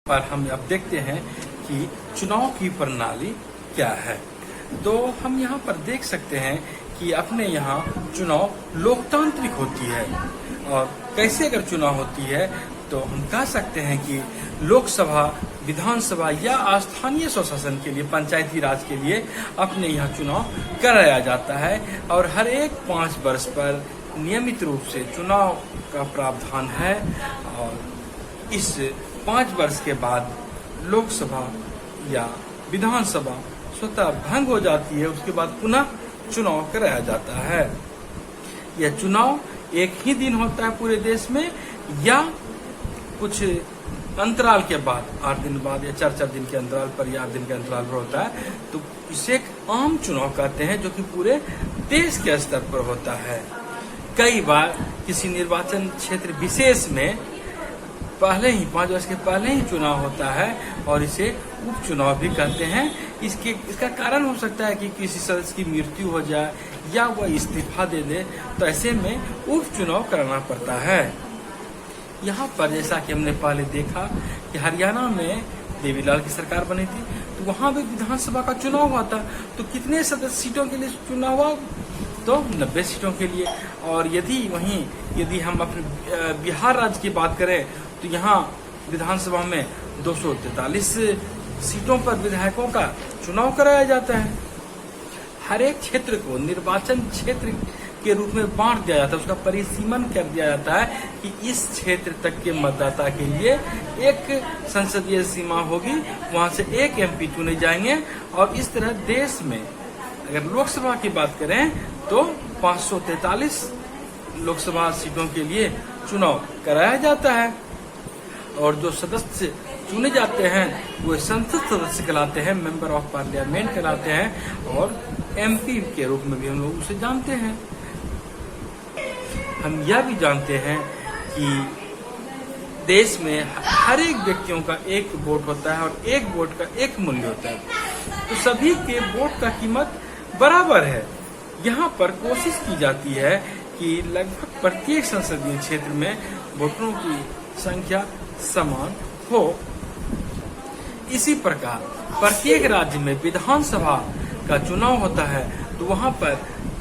पर हम अब देखते हैं कि चुनाव की प्रणाली क्या है। तो हम यहाँ पर देख सकते हैं कि अपने यहाँ चुनाव लोकतांत्रिक होती है। और कैसे अगर चुनाव होती है तो हम कह सकते हैं कि लोकसभा, विधानसभा या स्थानीय स्वशासन के लिए, पंचायती राज के लिए अपने यहाँ चुनाव कराया जाता है। और हर एक 5 वर्ष पर नियमित रूप से चुनाव का प्रावधान है। और इस 5 वर्ष के बाद लोकसभा या विधानसभा स्वतः भंग हो जाती है। उसके बाद पुनः चुनाव कराया जाता है। यह चुनाव एक ही दिन होता है पूरे देश में, या कुछ अंतराल के बाद, 8 दिन बाद या 4 दिन के अंतराल पर या 8 दिन के अंतराल पर होता है। तो इसे एक आम चुनाव कहते हैं, जो कि पूरे देश के स्तर पर होता है। कई बार किसी निर्वाचन क्षेत्र विशेष में पहले ही 5 वर्ष के पहले ही चुनाव होता है और इसे उपचुनाव भी कहते हैं। इसका कारण हो सकता है कि किसी सदस्य की मृत्यु हो जाए या वह इस्तीफा दे दे, तो ऐसे में उपचुनाव कराना पड़ता है। यहाँ पर जैसा कि हमने पहले देखा कि हरियाणा में देवीलाल की सरकार बनी थी, तो वहाँ भी विधानसभा का चुनाव हुआ था। तो कितने सदस्य सीटों के लिए चुनाव हुआ? तो 90 सीटों के लिए। और यदि हम अपने बिहार राज्य की बात करें तो यहाँ विधानसभा में 243 सीटों पर विधायकों का चुनाव कराया जाता है। हर एक क्षेत्र को निर्वाचन क्षेत्र के रूप में बांट दिया जाता है, उसका परिसीमन कर दिया जाता है कि इस क्षेत्र तक के मतदाता के लिए एक संसदीय सीमा होगी, वहां से एक एमपी चुने जाएंगे। और इस तरह देश में अगर लोकसभा की बात करें तो 543 लोकसभा सीटों के लिए चुनाव कराया जाता है। और जो सदस्य चुने जाते हैं वो संसद सदस्य कहलाते हैं, मेंबर ऑफ पार्लियामेंट कहलाते हैं। और एमपी के रूप में भी हम लोग उसे जानते हैं। हम यह भी जानते हैं कि देश में हर एक व्यक्तियों का एक वोट होता है और एक वोट का एक मूल्य होता है। तो सभी के वोट का कीमत बराबर है। यहाँ पर कोशिश की जाती है कि लगभग प्रत्येक संसदीय क्षेत्र में वोटरों की संख्या समान हो। इसी प्रकार प्रत्येक राज्य में विधानसभा का चुनाव होता है, तो वहाँ पर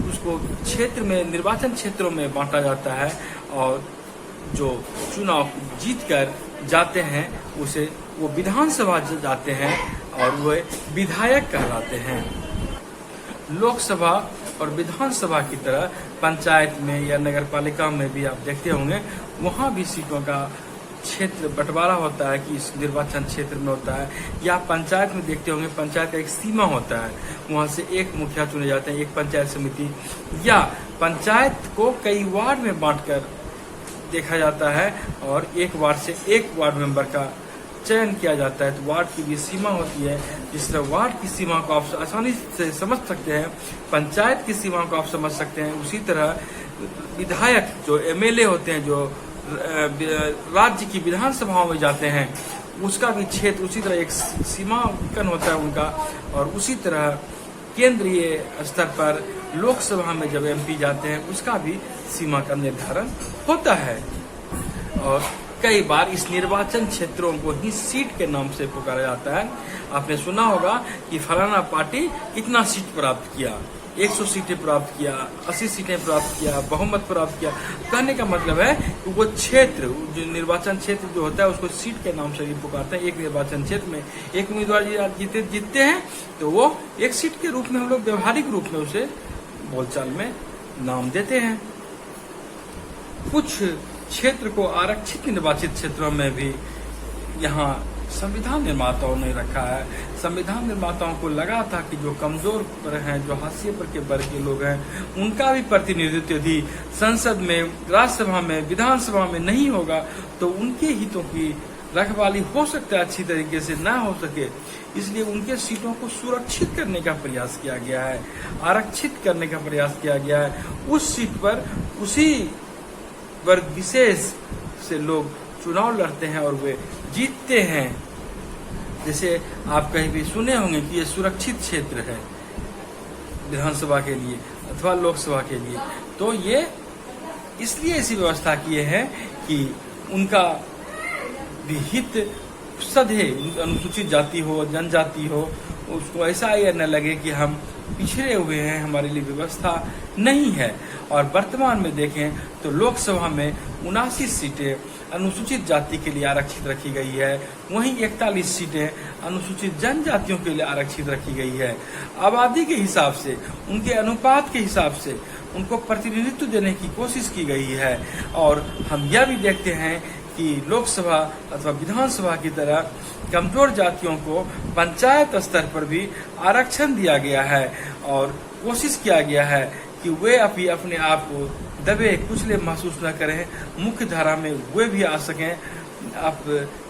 उसको क्षेत्र में, निर्वाचन क्षेत्रों में बांटा जाता है। और जो चुनाव जीत कर जाते हैं उसे वो विधानसभा जाते हैं और वे विधायक कहलाते हैं। लोकसभा और विधानसभा की तरह पंचायत में या नगर पालिका में भी आप देखते होंगे, वहाँ भी सीटों का क्षेत्र बंटवारा होता है कि इस निर्वाचन क्षेत्र में होता है। या पंचायत में देखते होंगे, पंचायत का एक सीमा होता है, वहां से एक मुखिया चुने जाते हैं, एक पंचायत समिति। या पंचायत को कई वार्ड में बांटकर देखा जाता है और एक वार्ड से एक वार्ड मेंबर का चयन किया जाता है। तो वार्ड की भी सीमा होती है। जिस तरह वार्ड की सीमा को आप आसानी से समझ सकते हैं, पंचायत की सीमा को आप समझ सकते हैं, उसी तरह विधायक जो एमएलए होते हैं, जो राज्य की विधानसभाओं में जाते हैं, उसका भी क्षेत्र उसी तरह एक सीमांकन होता है उनका। और उसी तरह केंद्रीय स्तर पर लोकसभा में जब एमपी जाते हैं, उसका भी सीमा का निर्धारण होता है। और कई बार इस निर्वाचन क्षेत्रों को ही सीट के नाम से पुकारा जाता है। आपने सुना होगा कि फलाना पार्टी इतना सीट प्राप्त किया, 100 सीटें प्राप्त किया, 80 सीटें प्राप्त किया, बहुमत प्राप्त किया। कहने का मतलब है कि वो क्षेत्र, जो निर्वाचन क्षेत्र जो होता है, उसको सीट के नाम से भी पुकारते हैं। एक निर्वाचन क्षेत्र में एक उम्मीदवार जीतते हैं तो वो एक सीट के रूप में हम लोग व्यवहारिक रूप में उसे बोलचाल में नाम देते हैं। कुछ क्षेत्र को आरक्षित निर्वाचित क्षेत्रों में भी यहाँ संविधान निर्माताओं ने रखा है। संविधान निर्माताओं को लगा था कि जो कमजोर पर हैं, जो हाशिए पर के वर्ग के लोग हैं, उनका भी प्रतिनिधित्व यदि संसद में, राज्यसभा में, विधानसभा में नहीं होगा तो उनके हितों की रखवाली हो सकता है अच्छी तरीके से ना हो सके। इसलिए उनके सीटों को सुरक्षित करने का प्रयास किया गया है, आरक्षित करने का प्रयास किया गया है। उस सीट पर उसी वर्ग विशेष से लोग चुनाव लड़ते हैं और वे जीतते हैं। जैसे आप कहीं भी सुने होंगे कि ये सुरक्षित क्षेत्र है विधानसभा के लिए अथवा लोकसभा के लिए, तो ये इसलिए ऐसी व्यवस्था किए हैं कि उनका भी हित सधे, अनुसूचित जाति हो, जनजाति हो, उसको ऐसा ये न लगे कि हम पिछड़े हुए हैं, हमारे लिए व्यवस्था नहीं है। और वर्तमान में देखें तो लोकसभा में 79 सीटें अनुसूचित जाति के लिए आरक्षित रखी गई है, वहीं 41 सीटें अनुसूचित जनजातियों के लिए आरक्षित रखी गई है। आबादी के हिसाब से, उनके अनुपात के हिसाब से उनको प्रतिनिधित्व देने की कोशिश की गई है। और हम यह भी देखते हैं कि लोकसभा अथवा विधानसभा की तरह कमजोर जातियों को पंचायत स्तर पर भी आरक्षण दिया गया है और कोशिश किया गया है कि वे अभी अपने आप को दबे कुचले महसूस न करें, मुख्य धारा में वे भी आ सकें। आप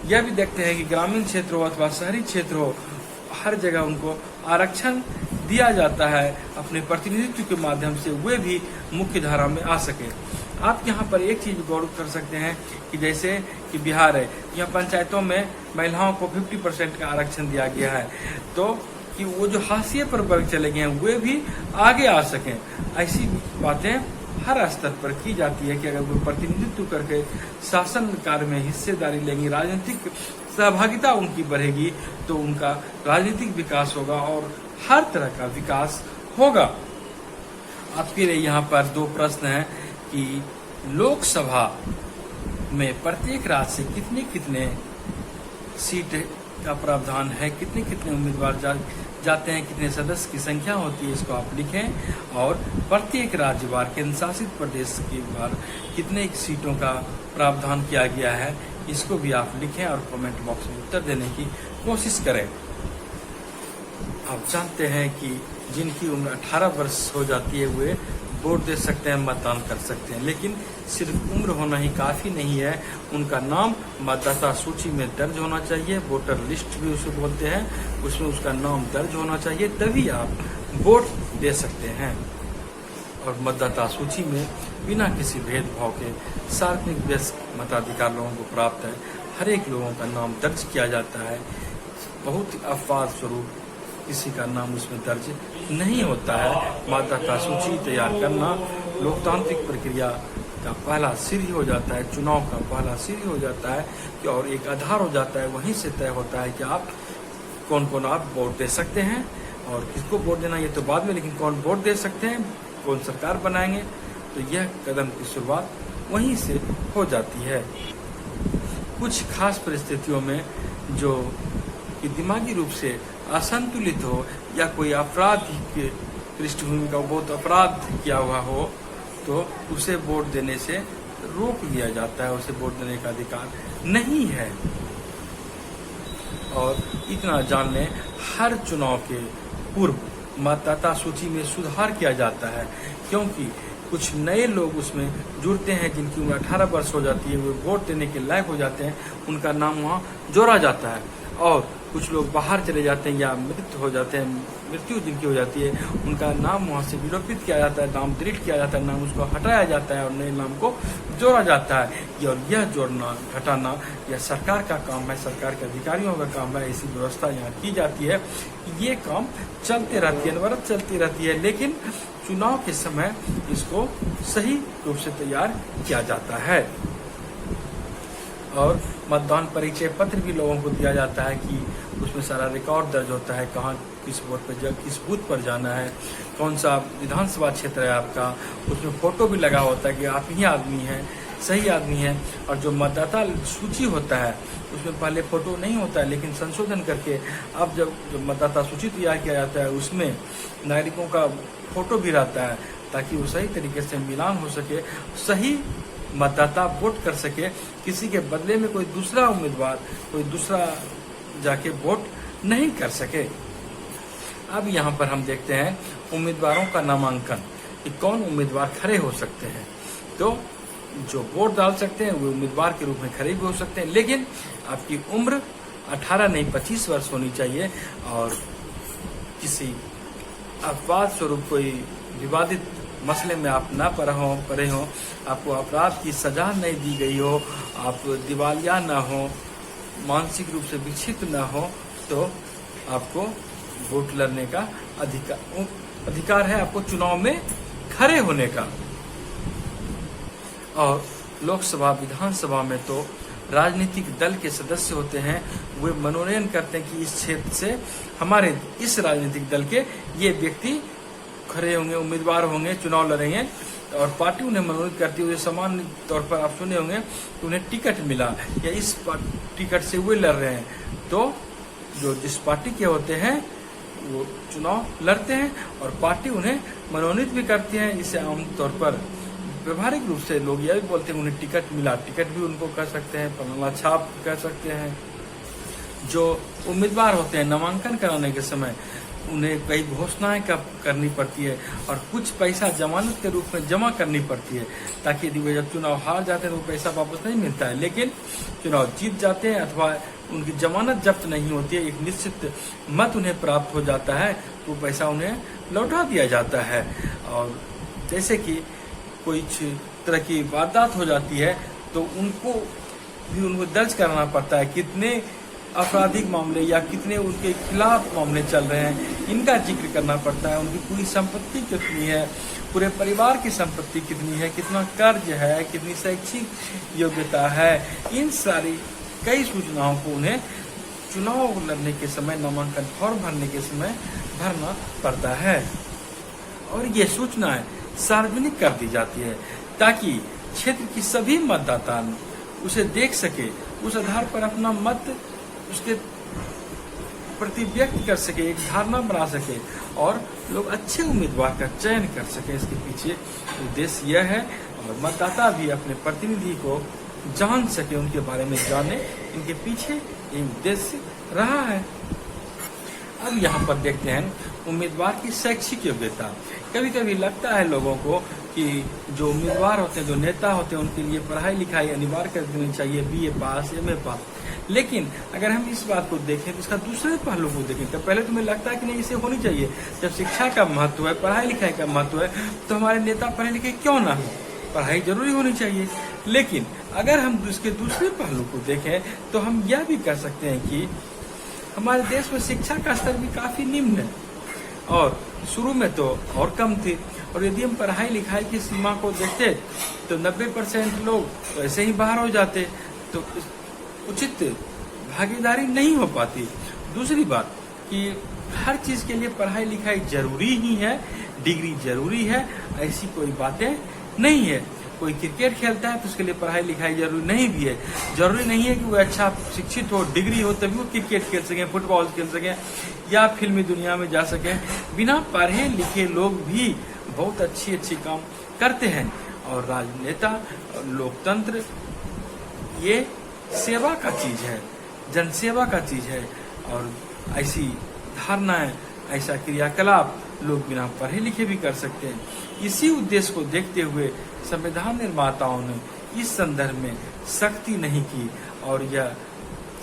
यह भी देखते हैं कि ग्रामीण क्षेत्र हो अथवा शहरी क्षेत्र हो, हर जगह उनको आरक्षण दिया जाता है, अपने प्रतिनिधित्व के माध्यम से वे भी मुख्य धारा में आ सके। आप यहाँ पर एक चीज गौर कर सकते हैं कि जैसे कि बिहार है, यहाँ पंचायतों में महिलाओं को 50% का आरक्षण दिया गया है, तो कि वो जो हाशिए पर वर्ग चले गए हैं वे भी आगे आ सकें। ऐसी बातें हर स्तर पर की जाती है कि अगर वो प्रतिनिधित्व करके शासन कार्य में हिस्सेदारी लेंगी, राजनीतिक सहभागिता उनकी बढ़ेगी, तो उनका राजनीतिक विकास होगा और हर तरह का विकास होगा। आपके लिए यहाँ पर 2 प्रश्न हैं कि लोकसभा में प्रत्येक राज्य से कितने कितने सीट का प्रावधान है, कितने कितने उम्मीदवार जाते हैं, कितने सदस्य की संख्या होती है, इसको आप लिखें। और प्रत्येक राज्यवार, केंद्र शासित प्रदेश की बार कितने सीटों का प्रावधान किया गया है, इसको भी आप लिखें और कमेंट बॉक्स में उत्तर देने की कोशिश करें। आप जानते हैं कि जिनकी उम्र 18 वर्ष हो जाती है वे वोट दे सकते हैं, मतदान कर सकते हैं, लेकिन सिर्फ उम्र होना ही काफ़ी नहीं है, उनका नाम मतदाता सूची में दर्ज होना चाहिए। वोटर लिस्ट भी उसे बोलते हैं, उसमें उसका नाम दर्ज होना चाहिए, तभी आप वोट दे सकते हैं। और मतदाता सूची में बिना किसी भेदभाव के सार्वजनिक वयस्क मताधिकार लोगों को प्राप्त है, हर एक लोगों का नाम दर्ज किया जाता है। बहुत अपवाद स्वरूप किसी का नाम उसमें दर्ज नहीं होता है। मतदाता सूची तैयार करना लोकतांत्रिक प्रक्रिया का पहला सीढ़ी हो जाता है, चुनाव का पहला सीढ़ी हो जाता है कि और एक आधार हो जाता है। वहीं से तय होता है कि आप कौन कौन आप वोट दे सकते हैं और किसको वोट देना ये तो बाद में, लेकिन कौन वोट दे सकते हैं, कौन सरकार बनाएंगे, तो यह कदम की शुरुआत वहीं से हो जाती है। कुछ खास परिस्थितियों में जो कि दिमागी रूप से असंतुलित हो या कोई आपराधिक पृष्ठभूमि का बहुत अपराध किया हुआ हो, तो उसे वोट देने से रोक दिया जाता है, उसे वोट देने का अधिकार नहीं है। और इतना जान लें, हर चुनाव के पूर्व मतदाता सूची में सुधार किया जाता है, क्योंकि कुछ नए लोग उसमें जुड़ते हैं जिनकी उम्र 18 वर्ष हो जाती है, वे वोट देने के लायक हो जाते हैं, उनका नाम वहाँ जोड़ा जाता है। और कुछ लोग बाहर चले जाते हैं या मृत्यु हो जाते हैं, मृत्यु जिनकी हो जाती है, उनका नाम वहाँ से विलोपित किया जाता है, नाम डिलीट किया जाता है, नाम उसको हटाया जाता है और नए नाम को जोड़ा जाता है। और यह जोड़ना हटाना यह सरकार का काम है, सरकार के अधिकारियों का काम है। ऐसी व्यवस्था यहाँ की जाती है। ये काम चलते रहती है, अनवरत चलती रहती है, लेकिन चुनाव के समय इसको सही रूप से तैयार किया जाता है। और मतदान परिचय पत्र भी लोगों को दिया जाता है कि उसमें सारा रिकॉर्ड दर्ज होता है, कहाँ किस वोट पर किस बूथ पर जाना है, कौन सा विधानसभा क्षेत्र है आपका, उसमें फोटो भी लगा होता है कि आप ही आदमी हैं, सही आदमी हैं। और जो मतदाता सूची होता है उसमें पहले फोटो नहीं होता है, लेकिन संशोधन करके अब जब मतदाता सूची तैयार किया जाता है उसमें नागरिकों का फोटो भी रहता है, ताकि वो सही तरीके से मिलान हो सके, सही मतदाता वोट कर सके, किसी के बदले में कोई दूसरा उम्मीदवार कोई दूसरा जाके वोट नहीं कर सके। अब यहाँ पर हम देखते हैं उम्मीदवारों का नामांकन कि कौन उम्मीदवार खड़े हो सकते हैं। तो जो वोट डाल सकते हैं वो उम्मीदवार के रूप में खड़े भी हो सकते हैं, लेकिन आपकी उम्र 18 नहीं 25 वर्ष होनी चाहिए और किसी अपवाद स्वरूप कोई विवादित मसले में आप ना पड़े हो, आपको अपराध की सजा नहीं दी गई हो, आप दिवालिया ना हो, मानसिक रूप से विक्षिप्त ना हो, तो आपको वोट लड़ने का अधिकार है, आपको चुनाव में खड़े होने का। और लोकसभा विधानसभा में तो राजनीतिक दल के सदस्य होते हैं वे मनोनयन करते हैं कि इस क्षेत्र से हमारे इस राजनीतिक दल के ये व्यक्ति खड़े होंगे, उम्मीदवार होंगे, चुनाव लड़ेंगे, और पार्टी उन्हें मनोनीत करती हुई सामान्य तौर पर आप सुने होंगे तो उन्हें टिकट मिला या इस टिकट से वे लड़ रहे हैं, तो जो जिस पार्टी के होते हैं वो चुनाव लड़ते हैं और पार्टी उन्हें मनोनीत भी करती है। इसे आमतौर पर व्यवहारिक रूप से लोग यह भी बोलते हैं उन्हें टिकट मिला, टिकट भी उनको कह सकते हैं, पन्ना छाप कह सकते हैं। जो उम्मीदवार होते हैं नामांकन कराने के समय उन्हें कई घोषणाएं करनी पड़ती है और कुछ पैसा जमानत के रूप में जमा करनी पड़ती है, ताकि यदि वे जब चुनाव हार जाते हैं तो वो पैसा वापस नहीं मिलता है। लेकिन चुनाव जीत जाते हैं अथवा उनकी जमानत जब्त नहीं होती है, एक निश्चित मत उन्हें प्राप्त हो जाता है, तो पैसा उन्हें लौटा दिया जाता है। और जैसे कि कोई तरह की वारदात हो जाती है तो उनको दर्ज कराना पड़ता है, कितने आपराधिक मामले या कितने उनके खिलाफ मामले चल रहे हैं इनका जिक्र करना पड़ता है, उनकी पूरी संपत्ति कितनी है, पूरे परिवार की संपत्ति कितनी है, कितना कर्ज है, कितनी शैक्षिक योग्यता है, इन सारी कई सूचनाओं को उन्हें चुनाव लड़ने के समय नामांकन फॉर्म भरने के समय भरना पड़ता है। और ये सूचनाएं सार्वजनिक कर दी जाती है ताकि क्षेत्र की सभी मतदाता उसे देख सके, उस आधार पर अपना मत उसके प्रति व्यक्त कर सके, एक धारणा बना सके और लोग अच्छे उम्मीदवार का चयन कर सके। इसके पीछे उद्देश्य यह है और मतदाता भी अपने प्रतिनिधि को जान सके, उनके बारे में जाने, इनके पीछे ये उद्देश्य रहा है। अब यहाँ पर देखते हैं उम्मीदवार की शैक्षिक योग्यता। कभी कभी लगता है लोगों को कि जो उम्मीदवार होते हैं, जो नेता होते हैं, उनके लिए पढ़ाई लिखाई अनिवार्य कर देनी चाहिए, BA पास, MA पास। लेकिन अगर हम इस बात को देखें तो इसका दूसरे पहलू को देखें तो पहले तुम्हें लगता है कि नहीं इसे होनी चाहिए। जब शिक्षा का महत्व है, पढ़ाई लिखाई का महत्व है, तो हमारे नेता पढ़े लिखे क्यों ना हो, पढ़ाई जरूरी होनी चाहिए। लेकिन अगर हम इसके दूसरे पहलू को देखें तो हम यह भी कह सकते हैं कि हमारे देश में शिक्षा का स्तर भी काफी निम्न है और शुरू में तो और कम थी। और यदि हम पढ़ाई लिखाई की सीमा को देखते तो 90% लोग तो ऐसे ही बाहर हो जाते, तो उचित भागीदारी नहीं हो पाती। दूसरी बात कि हर चीज के लिए पढ़ाई लिखाई जरूरी ही है, डिग्री जरूरी है, ऐसी कोई बातें नहीं है। कोई क्रिकेट खेलता है तो उसके लिए पढ़ाई लिखाई जरूरी नहीं भी है। जरूरी नहीं है कि वो अच्छा शिक्षित हो, डिग्री हो तभी वो क्रिकेट खेल सकें, फुटबॉल खेल सकें या फिल्मी दुनिया में जा सकें। बिना पढ़े लिखे लोग भी बहुत अच्छी काम करते हैं। और राजनेता और लोकतंत्र ये सेवा का चीज है, जनसेवा का चीज है। और ऐसी धारणाएं, ऐसा क्रियाकलाप लोग बिना पढ़े लिखे भी कर सकते हैं। इसी उद्देश्य को देखते हुए संविधान निर्माताओं ने इस संदर्भ में सख्ती नहीं की और यह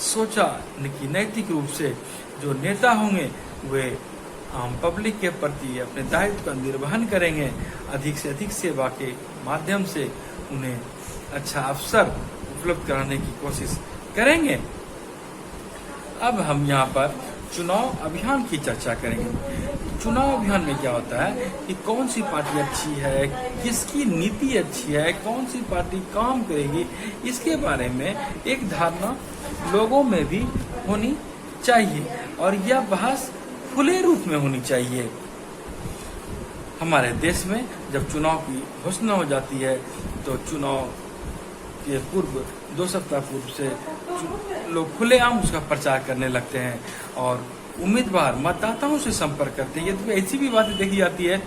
सोचा कि नैतिक रूप से जो नेता होंगे वे आम पब्लिक के प्रति अपने दायित्व का निर्वहन करेंगे, अधिक से अधिक सेवा के माध्यम से उन्हें अच्छा अवसर उपलब्ध कराने की कोशिश करेंगे। अब हम यहाँ पर चुनाव अभियान की चर्चा करेंगे। चुनाव अभियान में क्या होता है कि कौन सी पार्टी अच्छी है, किसकी नीति अच्छी है, कौन सी पार्टी काम करेगी, इसके बारे में एक धारणा लोगों में भी होनी चाहिए और यह बहस खुले रूप में होनी चाहिए। हमारे देश में जब चुनाव की घोषणा हो जाती है तो चुनाव के पूर्व 2 सप्ताह पूर्व से लोग खुलेआम उसका प्रचार करने लगते हैं और उम्मीदवार मतदाताओं से संपर्क करते हैं। यदि ऐसी भी बातें देखी जाती है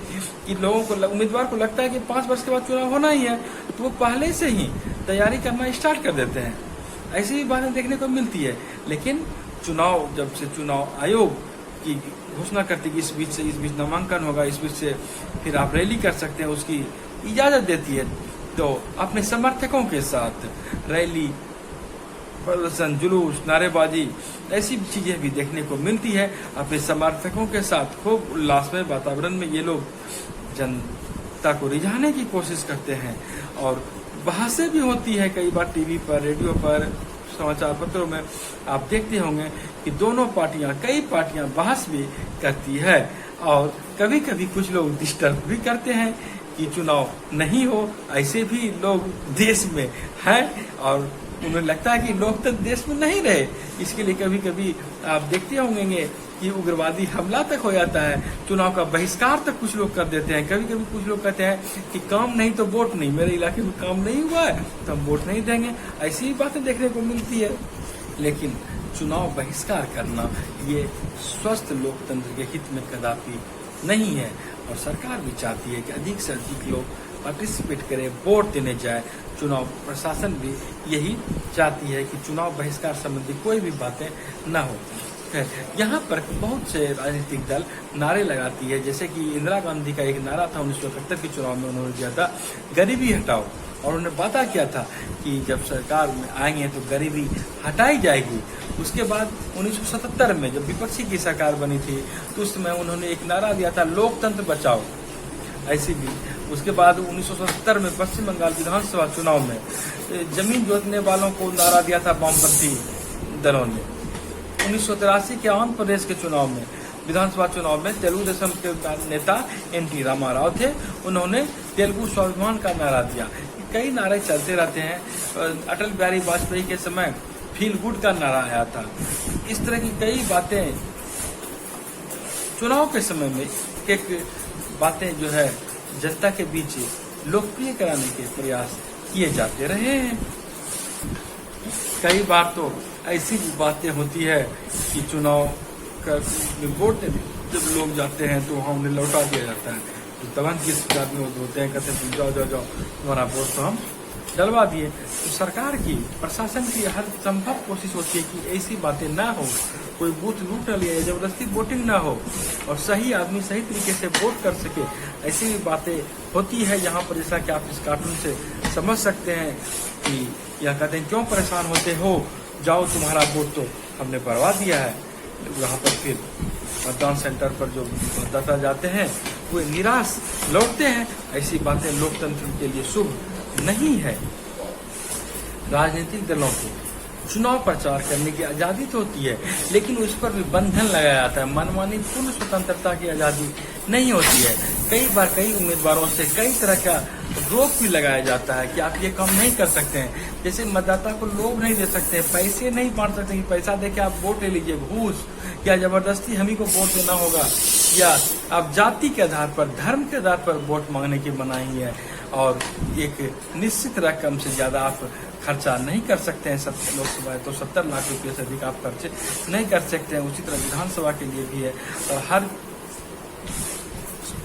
कि लोगों को, उम्मीदवार को लगता है कि 5 वर्ष के बाद चुनाव होना ही है, तो वो पहले से ही तैयारी करना स्टार्ट कर देते हैं। ऐसी भी बातें देखने को मिलती है। लेकिन चुनाव, जब से चुनाव आयोग की घोषणा करती है कि इस बीच नामांकन होगा, इस बीच से फिर आप रैली कर सकते हैं, उसकी इजाजत देती है, तो अपने समर्थकों के साथ रैली, प्रदर्शन, जुलूस, नारेबाजी, ऐसी चीजें भी देखने को मिलती है। अपने समर्थकों के साथ खूब उल्लासमय वातावरण में ये लोग जनता को रिझाने की कोशिश करते हैं और बहसें भी होती है। कई बार टीवी पर, रेडियो पर, समाचार पत्रों में आप देखते होंगे कि दोनों पार्टियां, कई पार्टियां बहस भी करती है और कभी कभी कुछ लोग डिस्टर्ब भी करते हैं कि चुनाव नहीं हो। ऐसे भी लोग देश में हैं और उन्हें लगता है कि लोकतंत्र देश में नहीं रहे। इसके लिए कभी कभी आप देखते होंगे कि उग्रवादी हमला तक हो जाता है, चुनाव का बहिष्कार तक कुछ लोग कर देते हैं। कभी कभी कुछ लोग कहते हैं कि काम नहीं तो वोट नहीं, मेरे इलाके में काम नहीं हुआ है तो हम वोट नहीं देंगे। ऐसी बातें देखने को मिलती है। लेकिन चुनाव बहिष्कार करना ये स्वस्थ लोकतंत्र के हित में कदापि नहीं है। और सरकार भी चाहती है कि अधिक से अधिक लोग पार्टिसिपेट करें, वोट देने जाए। चुनाव प्रशासन भी यही चाहती है कि चुनाव बहिष्कार संबंधी कोई भी बातें न हो। यहाँ पर बहुत से राजनीतिक दल नारे लगाती है, जैसे कि इंदिरा गांधी का एक नारा था 1971 के चुनाव में, उन्होंने दिया था गरीबी हटाओ। और उन्होंने वादा किया था कि जब सरकार में आएंगे तो गरीबी हटाई जाएगी। उसके बाद 1977 में जब विपक्षी की सरकार बनी थी तो उस समय उन्होंने एक नारा दिया था लोकतंत्र बचाओ। ऐसी भी उसके बाद 1977 में पश्चिम बंगाल विधानसभा चुनाव में जमीन जोतने वालों को नारा दिया था वामपंथी दलों ने। 1983 के आंध्र प्रदेश के चुनाव में, विधानसभा चुनाव में तेलुगु देशम के नेता एनटी रामाराव थे, उन्होंने तेलुगु स्वाभिमान का नारा दिया। कई नारे चलते रहते हैं। अटल बिहारी वाजपेयी के समय फील गुड का नारा आया था। इस तरह की कई बातें चुनाव के समय में एक बातें जो है जनता के बीच लोकप्रिय कराने के प्रयास किए जाते रहे हैं। कई बार तो ऐसी भी बातें होती है कि चुनाव का वोट जब लोग जाते हैं तो वहाँ उन्हें लौटा दिया जाता है। तो तुरंत जिस आदमी होते हैं कहते हैं जाओ जाओ जाओ तुम्हारा वोट तो हम डलवा दिए। तो सरकार की, प्रशासन की हर संभव कोशिश होती है कि ऐसी बातें ना हो, कोई बूथ लूट न लिया, जबरदस्ती वोटिंग ना हो और सही आदमी सही तरीके से वोट कर सके। ऐसी भी बातें होती है यहाँ पर, जैसा कि आप इस कार्टून से समझ सकते हैं कि यह कहते हैं क्यों परेशान होते हो, जाओ तुम्हारा वोट तो हमने करवा दिया है। वहाँ पर फिर मतदान सेंटर पर जो मतदाता जाते हैं वो निराश लौटते हैं। ऐसी बातें लोकतंत्र के लिए शुभ नहीं है। राजनीतिक दलों को चुनाव प्रचार करने की आजादी तो होती है, लेकिन उस पर भी बंधन लगाया जाता है। मनमानी पूर्ण स्वतंत्रता की आजादी नहीं होती है। कई बार कई उम्मीदवारों से कई तरह का रोक भी लगाया जाता है कि आप ये काम नहीं कर सकते हैं। जैसे मतदाता को लोभ नहीं दे सकते, पैसे नहीं बांट सकते कि पैसा देके आप वोट ले लीजिए, घूस या जबरदस्ती हम ही को वोट देना होगा, या आप जाति के आधार पर, धर्म के आधार पर वोट मांगने की मनाही है। और एक निश्चित रकम से ज्यादा आप खर्चा नहीं कर सकते हैं। लोकसभा तो 70 लाख रुपये से अधिक आप खर्चे नहीं कर सकते हैं। उसी तरह विधानसभा के लिए भी है। और हर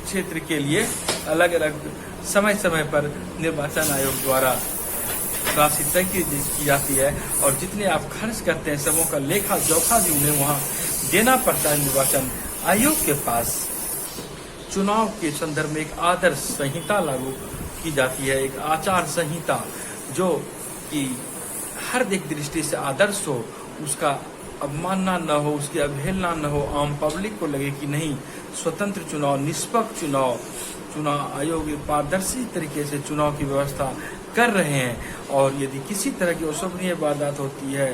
क्षेत्र के लिए अलग अलग समय समय पर निर्वाचन आयोग द्वारा राशि तय की जाती है और जितने आप खर्च करते हैं सबों का लेखा जोखा भी उन्हें वहाँ देना पड़ता है निर्वाचन आयोग के पास। चुनाव के संदर्भ में एक आदर्श संहिता लागू की जाती है, एक आचार संहिता जो कि हर एक दृष्टि से आदर्श हो, उसका अवमानना न हो, उसकी अवहेलना न हो। आम पब्लिक को लगे कि नहीं, स्वतंत्र चुनाव, निष्पक्ष चुनाव, चुनाव आयोग पारदर्शी तरीके से चुनाव की व्यवस्था कर रहे हैं। और यदि किसी तरह की अशोभनीय वारदात होती है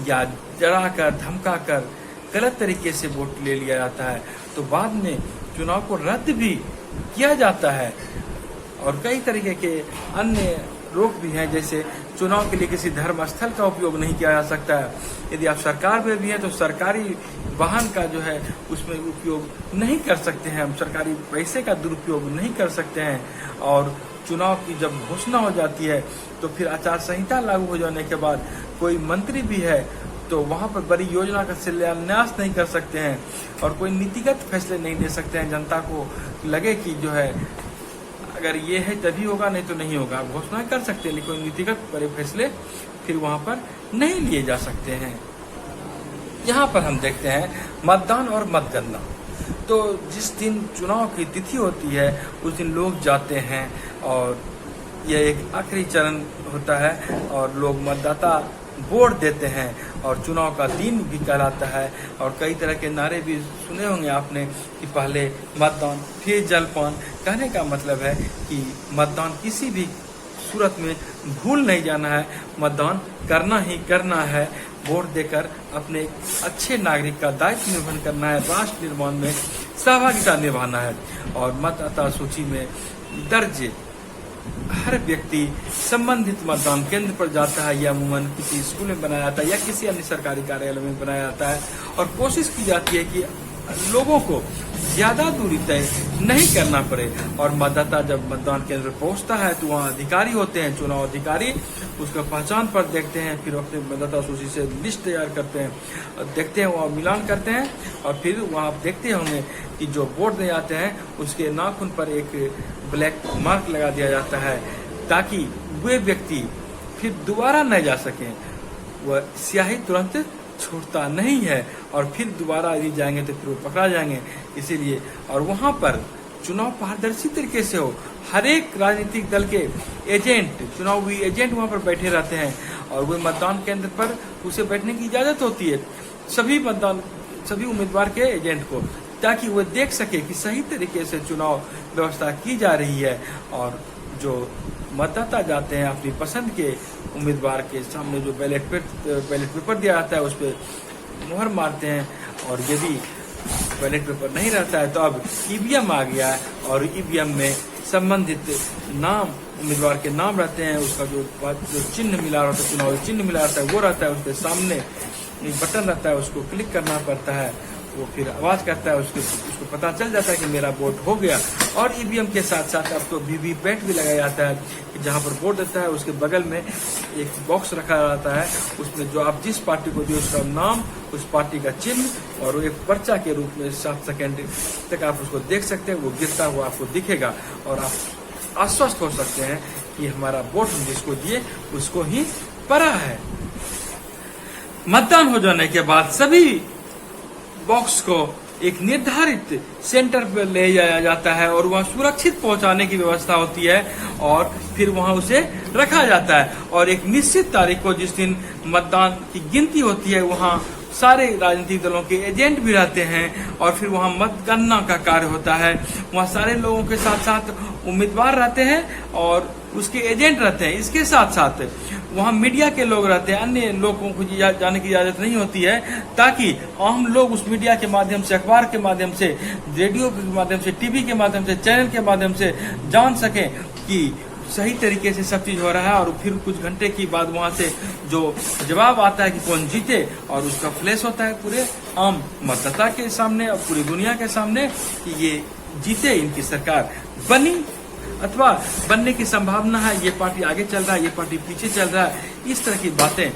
या डरा कर धमका कर गलत तरीके से वोट ले लिया जाता है तो बाद में चुनाव को रद्द भी किया जाता है। और कई तरीके के अन्य रोक भी हैं, जैसे चुनाव के लिए किसी धर्म स्थल का उपयोग नहीं किया जा सकता है। यदि आप सरकार में भी हैं तो सरकारी वाहन का जो है उसमें उपयोग नहीं कर सकते हैं, हम सरकारी पैसे का दुरुपयोग नहीं कर सकते हैं। और चुनाव की जब घोषणा हो जाती है तो फिर आचार संहिता लागू हो जाने के बाद कोई मंत्री भी है तो वहाँ पर बड़ी योजना का शिलान्यास नहीं कर सकते हैं और कोई नीतिगत फैसले नहीं ले सकते हैं। जनता को लगे कि जो है अगर ये है तभी होगा, नहीं तो नहीं होगा। घोषणा कर सकते हैं लेकिन कोई नीतिगत बड़े फैसले फिर वहाँ पर नहीं लिए जा सकते हैं। यहाँ पर हम देखते हैं मतदान और मतगणना। तो जिस दिन चुनाव की तिथि होती है उस दिन लोग जाते हैं और यह एक आखिरी चरण होता है और लोग मतदाता वोट देते हैं और चुनाव का दिन भी कहलाता है। और कई तरह के नारे भी सुने होंगे आपने कि पहले मतदान फिर जलपान। कहने का मतलब है कि मतदान किसी भी सूरत में भूल नहीं जाना है, मतदान करना ही करना है। वोट देकर अपने अच्छे नागरिक का दायित्व निर्वहन करना है, राष्ट्र निर्माण में सहभागिता निभाना है और मतदाता सूची में दर्ज हर व्यक्ति संबंधित मतदान केंद्र पर जाता है या अमूमन किसी स्कूल में बनाया जाता है या किसी अन्य सरकारी कार्यालय में बनाया जाता है और कोशिश की जाती है कि लोगों को ज्यादा दूरी तय नहीं करना पड़े। और मतदाता जब मतदान केंद्र पर पहुंचता है तो वहाँ अधिकारी होते हैं, चुनाव अधिकारी, उसका पहचान पत्र देखते हैं, फिर अपने मतदाता सूची से लिस्ट तैयार करते हैं, देखते हैं, वहाँ मिलान करते हैं और फिर वहाँ आप देखते होंगे कि जो वोट दे जाते हैं उसके नाखून पर एक ब्लैक मार्क लगा दिया जाता है ताकि वे व्यक्ति फिर दोबारा न जा सकें। वह स्याही तुरंत छूटता नहीं है और फिर दोबारा यदि जाएंगे तो फिर वो पकड़ा जाएंगे। इसीलिए और वहाँ पर चुनाव पारदर्शी तरीके से हो, हर एक राजनीतिक दल के एजेंट, चुनावी एजेंट वहाँ पर बैठे रहते हैं और वे मतदान केंद्र पर उसे बैठने की इजाजत होती है सभी उम्मीदवार के एजेंट को, ताकि वो देख सके कि सही तरीके से चुनाव व्यवस्था की जा रही है। और जो मतदाता जाते हैं अपनी पसंद के उम्मीदवार के सामने जो बैलेट पेपर दिया जाता है उस पर मुहर मारते हैं और यदि बैलेट पेपर नहीं रहता है तो अब ईवीएम आ गया है और ईवीएम में संबंधित नाम, उम्मीदवार के नाम रहते हैं, उसका जो चिन्ह मिला रहता है, चुनावी चिन्ह मिला रहता है वो रहता है, उसके सामने एक बटन रहता है, उसको क्लिक करना पड़ता है, वो फिर आवाज करता है, उसको पता चल जाता है कि मेरा वोट हो गया। और ईवीएम के साथ साथ आपको वीवीपैट भी लगाया जाता है कि जहां पर वोट देता है उसके बगल में एक बॉक्स रखा जाता है, उसमें जो आप जिस पार्टी को दिए उसका नाम, उस पार्टी का चिन्ह और एक पर्चा के रूप में 7 सेकेंड तक आप उसको देख सकते हैं, वो गिरता हुआ आपको दिखेगा और आप आश्वस्त हो सकते हैं कि हमारा वोट हम जिसको दिए उसको ही पड़ा है। मतदान हो जाने के बाद सभी बॉक्स को एक निर्धारित सेंटर पर ले जाया जाता है और वहां सुरक्षित पहुंचाने की व्यवस्था होती है और फिर वहां उसे रखा जाता है। और एक निश्चित तारीख को जिस दिन मतदान की गिनती होती है वहां सारे राजनीतिक दलों के एजेंट भी रहते हैं और फिर वहां मतगणना का कार्य होता है। वहां सारे लोगों के साथ साथ उम्मीदवार रहते हैं और उसके एजेंट रहते हैं। इसके साथ साथ वहां मीडिया के लोग रहते हैं, अन्य लोगों को जाने की इजाजत नहीं होती है ताकि आम लोग उस मीडिया के माध्यम से, अखबार के माध्यम से, रेडियो के माध्यम से, टीवी के माध्यम से, चैनल के माध्यम से जान सकें कि सही तरीके से सब चीज हो रहा है। और फिर कुछ घंटे की बाद वहां से जो जवाब आता है कि कौन जीते और उसका फ्लैश होता है पूरे आम मतदाता के सामने और पूरी दुनिया के सामने कि ये जीते, इनकी सरकार बनी अथवा बनने की संभावना है, ये पार्टी आगे चल रहा है, ये पार्टी पीछे चल रहा है। इस तरह की बातें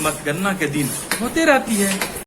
मतगणना के दिन होते रहती है।